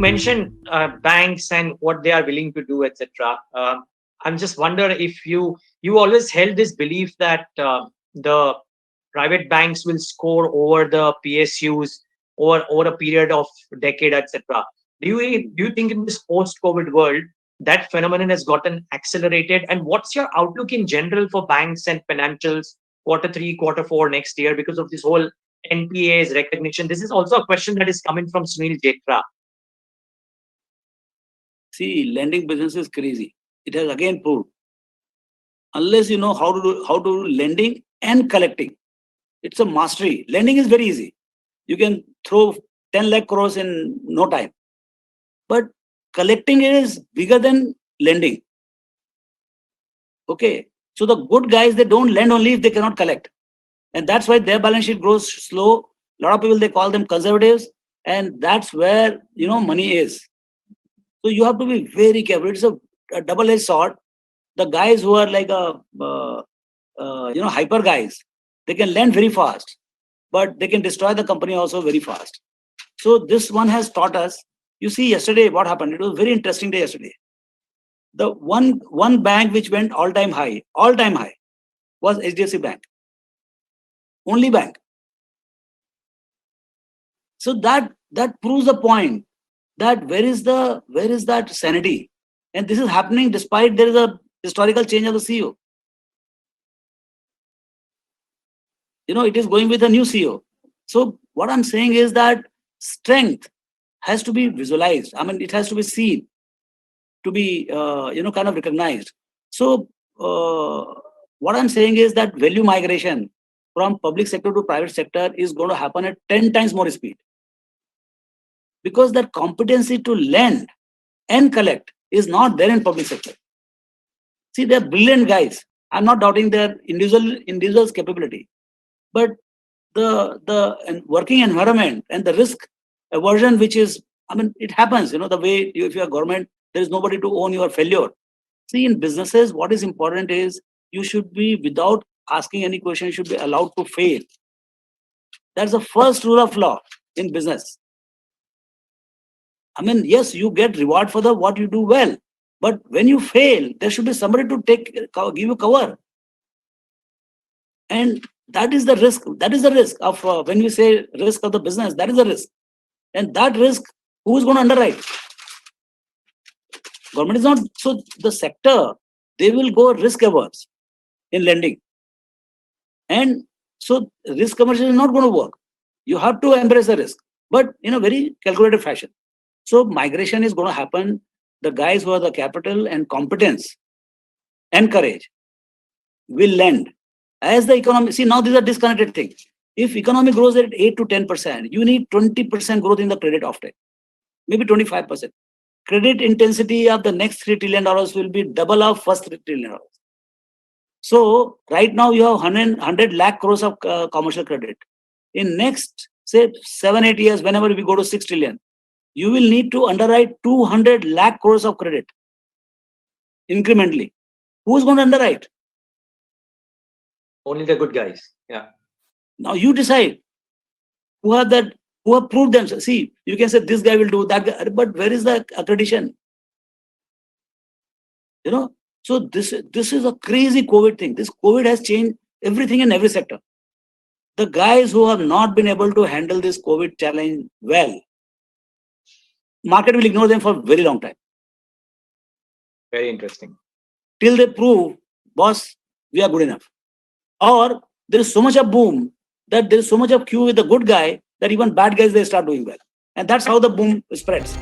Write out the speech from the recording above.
mentioned banks and what they are willing to do, etc. I'm just wonder if you always held this belief that the private banks will score over the PSUs over a period of decade, etc. Do you think in this post-COVID world that phenomenon has gotten accelerated? And what's your outlook in general for banks and financials quarter three, quarter four next year because of this whole NPAs recognition? This is also a question that is coming from Sunil Jetra. See, lending business is crazy. It has again proved. Unless you know how to do lending and collecting, it's a mastery. Lending is very easy. You can throw 10 lakh crores in no time. But collecting is bigger than lending. Okay. So the good guys, they don't lend only if they cannot collect. And that's why their balance sheet grows slow. A lot of people, they call them conservatives. And that's where, money is. So you have to be very careful. It's a double-edged sword. The guys who are like hyper guys, they can lend very fast, but they can destroy the company also very fast. So this one has taught us. You see, yesterday what happened? It was a very interesting day yesterday. The one bank which went all-time high, was HDFC Bank. Only bank. So that proves the point that where is that sanity? And this is happening despite there is a historical change of the CEO. It is going with a new CEO. So what I'm saying is that strength has to be visualized. I mean, it has to be seen, to be, kind of recognized. So what I'm saying is that value migration from public sector to private sector is going to happen at 10 times more speed. Because that competency to lend and collect is not there in public sector. See, they're brilliant guys. I'm not doubting their individual's capability. But the working environment and the risk aversion, which is, it happens, the way if you're a government, there is nobody to own your failure. See, in businesses, what is important is you should be, without asking any question, you should be allowed to fail. That's the first rule of law in business. Yes, you get reward for what you do well. But when you fail, there should be somebody to give you cover. And that is the risk. That is the risk of when we say risk of the business, that is the risk. And that risk, who is going to underwrite? Government is not. So the sector, they will go risk averse in lending. And so risk aversion is not going to work. You have to embrace the risk, but in a very calculated fashion. So migration is going to happen. The guys who are the capital and competence and courage will lend. As the economy, see, now these are disconnected things. If economy grows at 8 to 10%, you need 20% growth in the credit offtake, maybe 25%. Credit intensity of the next $3 trillion will be double of first $3 trillion. So right now you have 100 lakh crores of commercial credit. In next, say 7-8 years, whenever we go to 6 trillion, you will need to underwrite 200 lakh crores of credit incrementally. Who is going to underwrite? Only the good guys. Yeah. Now you decide who have proved themselves. See, you can say this guy will do that guy, but where is the accreditation? So this is a crazy COVID thing. This COVID has changed everything in every sector. The guys who have not been able to handle this COVID challenge well, market will ignore them for a very long time. Very interesting. Till they prove, boss, we are good enough. Or there is so much of boom that there is so much of queue with the good guy that even bad guys, they start doing well. And that's how the boom spreads.